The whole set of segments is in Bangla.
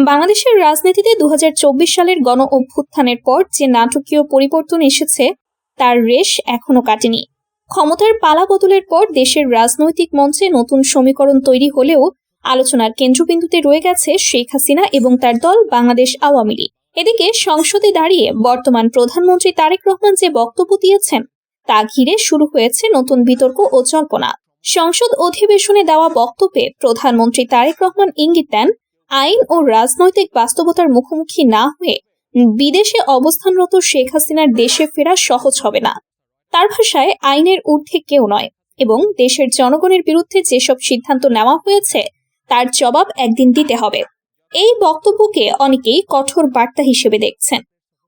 বাংলাদেশের রাজনীতিতে ২০২৪ সালের গণ অভ্যুত্থানের পর যে নাটকীয় পরিবর্তন এসেছে তার রেশ এখনো কাটেনি। ক্ষমতার পালা বদলের পর দেশের রাজনৈতিক মঞ্চে নতুন সমীকরণ তৈরি হলেও আলোচনার কেন্দ্রবিন্দুতে রয়ে গেছে শেখ হাসিনা এবং তার দল বাংলাদেশ আওয়ামী লীগ। এদিকে সংসদে দাঁড়িয়ে বর্তমান প্রধানমন্ত্রী তারেক রহমান যে বক্তব্য দিয়েছেন তা ঘিরে শুরু হয়েছে নতুন বিতর্ক ও জল্পনা। সংসদ অধিবেশনে দেওয়া বক্তব্যে প্রধানমন্ত্রী তারেক রহমান ইঙ্গিত দেন, আইন ও রাজনৈতিক বাস্তবতার মুখোমুখি না হয়ে বিদেশে অবস্থানরত শেখ হাসিনার দেশে ফেরা সহজ হবে না। তার ভাষায়, আইনের ঊর্ধ্বে কেউ নয় এবং দেশের জনগণের বিরুদ্ধে যেসব সিদ্ধান্ত নেওয়া হয়েছে তার জবাব একদিন দিতে হবে। এই বক্তব্যকে অনেকেই কঠোর বার্তা হিসেবে দেখছেন।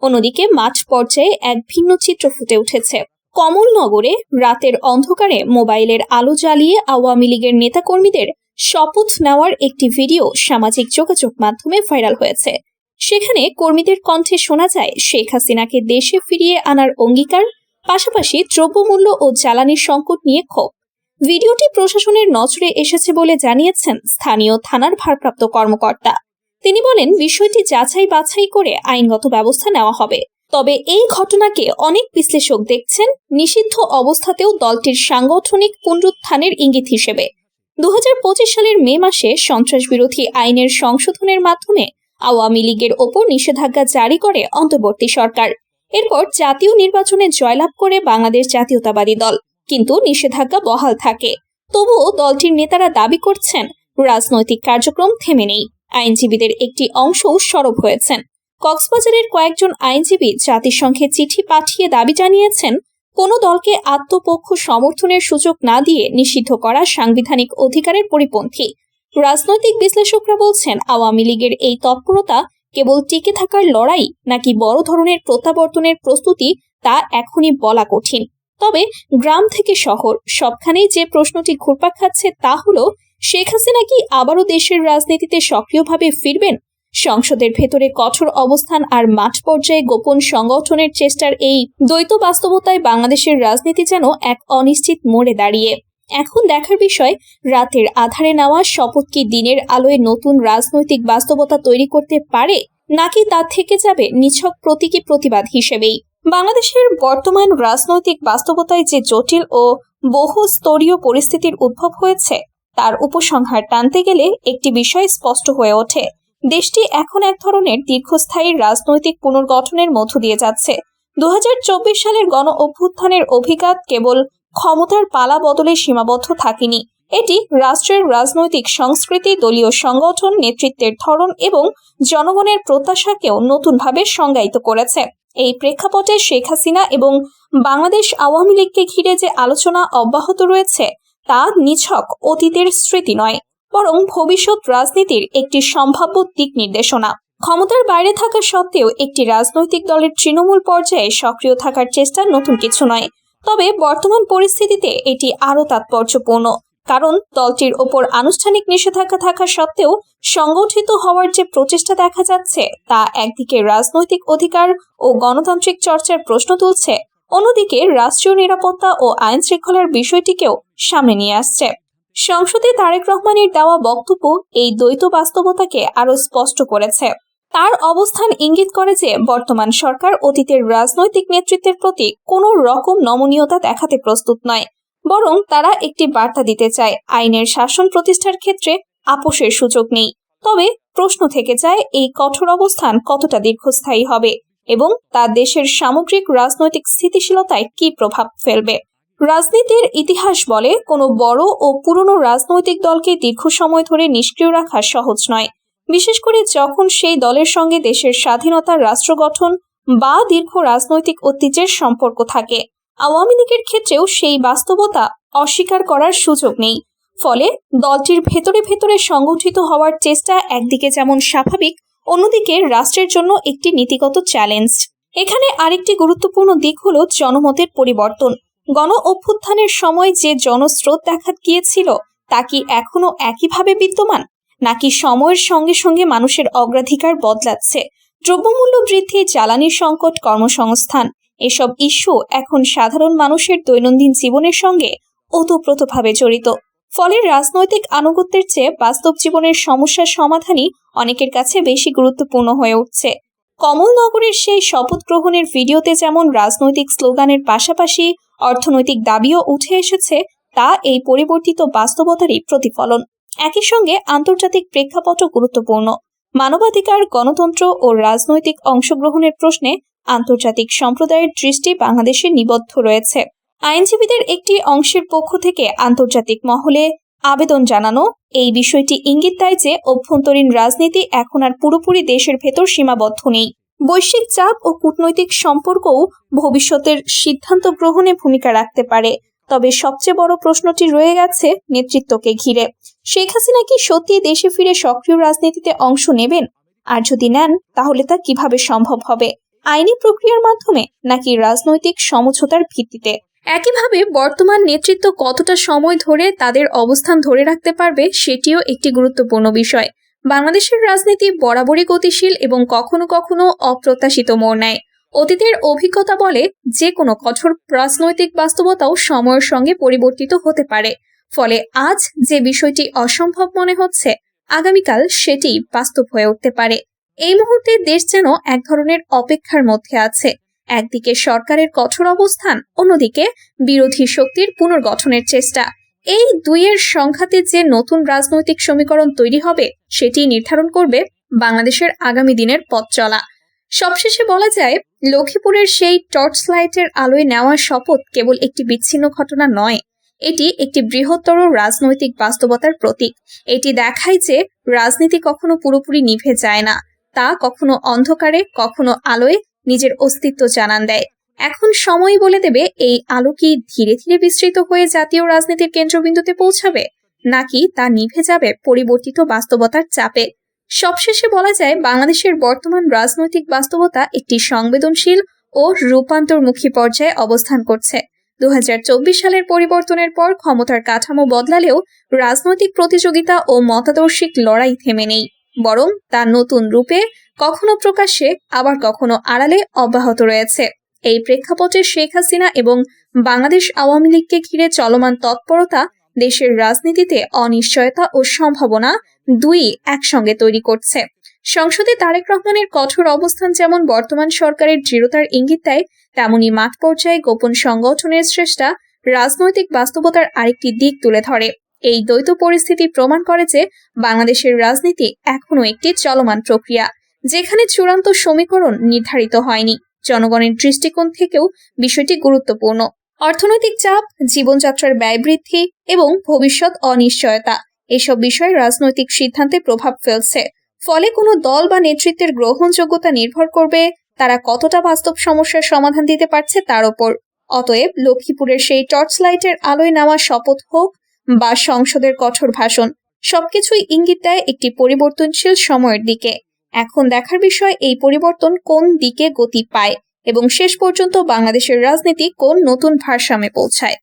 অন্যদিকে মাঠ পর্যায়ে এক ভিন্ন চিত্র ফুটে উঠেছে। কমলনগরে রাতের অন্ধকারে মোবাইলের আলো জ্বালিয়ে আওয়ামী লীগের নেতাকর্মীদের শপথ নেওয়ার একটি ভিডিও সামাজিক যোগাযোগ মাধ্যমে ভাইরাল হয়েছে। সেখানে কর্মীদের কণ্ঠে শোনা যায় শেখ হাসিনাকে দেশে ফিরিয়ে আনার অঙ্গীকার, পাশাপাশি দ্রব্যমূল্য ও জ্বালানির সংকট নিয়ে ক্ষোভ। ভিডিওটি প্রশাসনের নজরে এসেছে বলে জানিয়েছেন স্থানীয় থানার ভারপ্রাপ্ত কর্মকর্তা। তিনি বলেন, বিষয়টি যাচাই বাছাই করে আইনগত ব্যবস্থা নেওয়া হবে। তবে এই ঘটনাকে অনেক বিশ্লেষক দেখছেন নিষিদ্ধ অবস্থাতেও দলটির সাংগঠনিক পুনরুত্থানের ইঙ্গিত হিসেবে। ২০২৫ সালের মে মাসে সন্ত্রাস বিরোধী আইনের সংশোধনের মাধ্যমে আওয়ামী লীগের ওপর নিষেধাজ্ঞা জারি করে অন্তর্বর্তী সরকার। এরপর জাতীয় নির্বাচনে জয়লাভ করে বাংলাদেশ জাতীয়তাবাদী দল, কিন্তু নিষেধাজ্ঞা বহাল থাকে। তবুও দলটির নেতারা দাবি করছেন রাজনৈতিক কার্যক্রম থেমে নেই। আইনজীবীদের একটি অংশও সরব হয়েছেন। কক্সবাজারের কয়েকজন আইনজীবী জাতিসংঘে চিঠি পাঠিয়ে দাবি জানিয়েছেন, কোনো দলকে আত্মপক্ষ সমর্থনের সুযোগ না দিয়ে নিষিদ্ধ করা সাংবিধানিক অধিকারের পরিপন্থী। রাজনৈতিক বিশ্লেষকরা বলছেন, আওয়ামী লীগের এই তৎপরতা কেবল টিকে থাকার লড়াই নাকি বড় ধরনের প্রত্যাবর্তনের প্রস্তুতি তা এখনই বলা কঠিন। তবে গ্রাম থেকে শহর সবখানেই যে প্রশ্নটি ঘুরপাক খাচ্ছে তা হলো, শেখ হাসিনা কি আবারও দেশের রাজনীতিতে সক্রিয়ভাবে ফিরবেন? সংসদের ভেতরে কঠোর অবস্থান আর মাঠ পর্যায়ে গোপন সংগঠনের চেষ্টার এই দ্বৈত বাস্তবতায় বাংলাদেশের রাজনীতি যেন এক অনিশ্চিত মোড়ে দাঁড়িয়ে। এখন দেখার বিষয়, রাতের আধারে নেওয়া শপথ কি দিনের আলোয় নতুন রাজনৈতিক বাস্তবতা তৈরি করতে পারে, নাকি তা থেকে যাবে নিছক প্রতীকী প্রতিবাদ হিসেবেই। বাংলাদেশের বর্তমান রাজনৈতিক বাস্তবতায় যে জটিল ও বহু স্তরীয় পরিস্থিতির উদ্ভব হয়েছে তার উপসংহার টানতে গেলে একটি বিষয় স্পষ্ট হয়ে ওঠে। দেশটি এখন এক ধরনের দীর্ঘস্থায়ী রাজনৈতিক পুনর্গঠনের মধ্য দিয়ে যাচ্ছে। ২০২৪ সালের গণ অভ্যুত্থানের অভিঘাত কেবল ক্ষমতার পালা বদলে সীমাবদ্ধ থাকেনি। এটি রাষ্ট্রের রাজনৈতিক সংস্কৃতি, দলীয় সংগঠন, নেতৃত্বের ধরন এবং জনগণের প্রত্যাশাকেও নতুনভাবে সংজ্ঞায়িত করেছে। এই প্রেক্ষাপটে শেখ হাসিনা এবং বাংলাদেশ আওয়ামী লীগকে ঘিরে যে আলোচনা অব্যাহত রয়েছে তা নিছক অতীতের স্মৃতি নয়, বরং ভবিষ্যৎ রাজনীতির একটি সম্ভাব্য দিক নির্দেশনা। ক্ষমতার বাইরে থাকা সত্ত্বেও একটি রাজনৈতিক দলের তৃণমূল পর্যায়ে সক্রিয় থাকার চেষ্টা নতুন কিছু নয়। তবে বর্তমান পরিস্থিতিতে এটি আরও তাৎপর্যপূর্ণ, কারণ দলটির ওপর আনুষ্ঠানিক নিষেধাজ্ঞা থাকা সত্ত্বেও সংগঠিত হওয়ার যে প্রচেষ্টা দেখা যাচ্ছে তা একদিকে রাজনৈতিক অধিকার ও গণতান্ত্রিক চর্চার প্রশ্ন তুলছে, অন্যদিকে রাষ্ট্রীয় নিরাপত্তা ও আইন শৃঙ্খলার বিষয়টিকেও সামনে নিয়ে আসছে। সংসদে তারেক রহমানের দেওয়া বক্তব্য এই দ্বৈত বাস্তবতাকে আরও স্পষ্ট করেছে। তার অবস্থান ইঙ্গিত করে যে বর্তমান সরকার অতীতের রাজনৈতিক নেতৃত্বের প্রতি কোনো রকম নমনীয়তা দেখাতে প্রস্তুত নয়, বরং তারা একটি বার্তা দিতে চায়, আইনের শাসন প্রতিষ্ঠার ক্ষেত্রে আপোষের সুযোগ নেই। তবে প্রশ্ন থেকে যায়, এই কঠোর অবস্থান কতটা দীর্ঘস্থায়ী হবে এবং তা দেশের সামগ্রিক রাজনৈতিক স্থিতিশীলতায় কি প্রভাব ফেলবে। রাজনীতির ইতিহাস বলে, কোনো বড় ও পুরনো রাজনৈতিক দলকে দীর্ঘ সময় ধরে নিষ্ক্রিয় রাখা সহজ নয়, বিশেষ করে যখন সেই দলের সঙ্গে দেশের স্বাধীনতা, রাষ্ট্র গঠন বা দীর্ঘ রাজনৈতিক ঐতিহ্যের সম্পর্ক থাকে। আওয়ামী লীগের ক্ষেত্রেও সেই বাস্তবতা অস্বীকার করার সুযোগ নেই। ফলে দলটির ভেতরে ভেতরে সংগঠিত হওয়ার চেষ্টা একদিকে যেমন স্বাভাবিক, অন্যদিকে রাষ্ট্রের জন্য একটি নীতিগত চ্যালেঞ্জ। এখানে আরেকটি গুরুত্বপূর্ণ দিক হলো জনমতের পরিবর্তন। গণ অভ্যুত্থানের সময় যে জনস্রোত দেখা গিয়েছিল তা কি এখনো একইভাবে বিদ্যমান, নাকি সময়ের সঙ্গে সঙ্গে মানুষের অগ্রাধিকার বদলাচ্ছে? দ্রব্যমূল্য বৃদ্ধি, জ্বালানির সংকট, কর্মসংস্থান এসব ইস্যু এখন সাধারণ মানুষের দৈনন্দিন জীবনের সঙ্গে ওতপ্রোতভাবে জড়িত। ফলে রাজনৈতিক আনুগত্যের চেয়ে বাস্তব জীবনের সমস্যার সমাধানই অনেকের কাছে বেশি গুরুত্বপূর্ণ হয়ে উঠছে। কমলনগরের সেই শপথ গ্রহণের ভিডিওতে যেমন রাজনৈতিক স্লোগানের পাশাপাশি অর্থনৈতিক দাবিও উঠে এসেছে, তা এই পরিবর্তিত বাস্তবতারই প্রতিফলন। একই সঙ্গে আন্তর্জাতিক প্রেক্ষাপটও গুরুত্বপূর্ণ। মানবাধিকার, গণতন্ত্র ও রাজনৈতিক অংশগ্রহণের প্রশ্নে আন্তর্জাতিক সম্প্রদায়ের দৃষ্টি বাংলাদেশে নিবদ্ধ রয়েছে। আইনজীবীদের একটি অংশের পক্ষ থেকে আন্তর্জাতিক মহলে আবেদন জানানো এই বিষয়টি ইঙ্গিত দেয় যে অভ্যন্তরীণ রাজনীতি এখন আর পুরোপুরি দেশের ভেতর সীমাবদ্ধ নেই। বৈশ্বিক চাপ ও কূটনৈতিক সম্পর্কও ভবিষ্যতের সিদ্ধান্ত গ্রহণে ভূমিকা রাখতে পারে। তবে সবচেয়ে বড় প্রশ্নটি রয়ে গেছে নেতৃত্বকে ঘিরে। শেখ হাসিনা কি সত্যি দেশে ফিরে সক্রিয় রাজনীতিতে অংশ নেবেন? আর যদি নেন, তাহলে তা কিভাবে সম্ভব হবে? আইনি প্রক্রিয়ার মাধ্যমে নাকি রাজনৈতিক সমঝোতার ভিত্তিতে? একইভাবে বর্তমান নেতৃত্ব কতটা সময় ধরে তাদের অবস্থান ধরে রাখতে পারবে সেটিও একটি গুরুত্বপূর্ণ বিষয়। বাংলাদেশের রাজনীতি বরাবরই গতিশীল এবং কখনো কখনো অপ্রত্যাশিত মোড় নেয়। অতীতের অভিজ্ঞতা বলে যে কোনো কঠোর রাজনৈতিক বাস্তবতাও সময়ের সঙ্গে পরিবর্তিত হতে পারে। ফলে আজ যে বিষয়টি অসম্ভব মনে হচ্ছে, আগামীকাল সেটি বাস্তব হয়ে উঠতে পারে। এই মুহূর্তে দেশ যেন এক ধরনের অপেক্ষার মধ্যে আছে। একদিকে সরকারের কঠোর অবস্থান, অন্যদিকে বিরোধী শক্তির পুনর্গঠনের চেষ্টা। এই দুইয়ের সংঘাতে যে নতুন রাজনৈতিক সমীকরণ তৈরি হবে সেটি নির্ধারণ করবে বাংলাদেশের আগামী দিনের পথ চলা। সবশেষে বলা যায়, লক্ষ্মীপুরের সেই টর্চ লাইটের আলোয় নেওয়া শপথ কেবল একটি বিচ্ছিন্ন ঘটনা নয়, এটি একটি বৃহত্তর রাজনৈতিক বাস্তবতার প্রতীক। এটি দেখায় যে রাজনীতি কখনো পুরোপুরি নিভে যায় না, তা কখনো অন্ধকারে, কখনো আলোয় নিজের অস্তিত্ব জানান দেয়। এখন সময় বলে দেবে এই আলো কি ধীরে ধীরে বিস্তৃত হয়ে জাতীয় রাজনীতির কেন্দ্রবিন্দুতে পৌঁছাবে, নাকি তা নিভে যাবে পরিবর্তিত বাস্তবতার চাপে। সবশেষে বলা যায়, বাংলাদেশের বর্তমান রাজনৈতিক বাস্তবতা একটি সংবেদনশীল ও রূপান্তরমুখী পর্যায়ে অবস্থান করছে। 2024 সালের পরিবর্তনের পর ক্ষমতার কাঠামো বদলালেও রাজনৈতিক প্রতিযোগিতা ও মতাদর্শিক লড়াই থেমে নেই, বরং তা নতুন রূপে কখনো প্রকাশ্যে আবার কখনো আড়ালে অব্যাহত রয়েছে। এই প্রেক্ষাপটে শেখ হাসিনা এবং বাংলাদেশ আওয়ামী লীগকে ঘিরে চলমান তৎপরতা দেশের রাজনীতিতে অনিশ্চয়তা ও সম্ভাবনা দুই একসঙ্গে তৈরি করছে। সংসদে তারেক রহমানের কঠোর অবস্থান যেমন বর্তমান সরকারের দৃঢ়তার ইঙ্গিত দেয়, তেমনি মাঠ পর্যায়ে গোপন সংগঠনের চেষ্টা রাজনৈতিক বাস্তবতার আরেকটি দিক তুলে ধরে। এই দ্বৈত পরিস্থিতি প্রমাণ করে যে বাংলাদেশের রাজনীতি এখনো একটি চলমান প্রক্রিয়া, যেখানে চূড়ান্ত সমীকরণ নির্ধারিত হয়নি। জনগণের দৃষ্টিকোণ থেকেও বিষয়টি গুরুত্বপূর্ণ। অর্থনৈতিক চাপ, জীবনযাত্রার ব্যয় বৃদ্ধি এবং ভবিষ্যৎ অনিশ্চয়তা, এসব বিষয় রাজনৈতিক সিদ্ধান্তে প্রভাব ফেলছে। ফলে কোনো দল বা নেতৃত্বের গ্রহণযোগ্যতা নির্ভর করবে তারা কতটা বাস্তব সমস্যার সমাধান দিতে পারছে তার ওপর। অতএব লক্ষ্মীপুরের সেই টর্চ লাইটের আলোয় নেওয়া শপথ হোক বা সংসদের কঠোর ভাষণ, সবকিছুই ইঙ্গিত দেয় একটি পরিবর্তনশীল সময়ের দিকে। এখন দেখার বিষয় এই পরিবর্তন কোন দিকে গতি পায় এবং শেষ পর্যন্ত বাংলাদেশের রাজনীতি কোন নতুন ভারসাম্যে পৌঁছায়।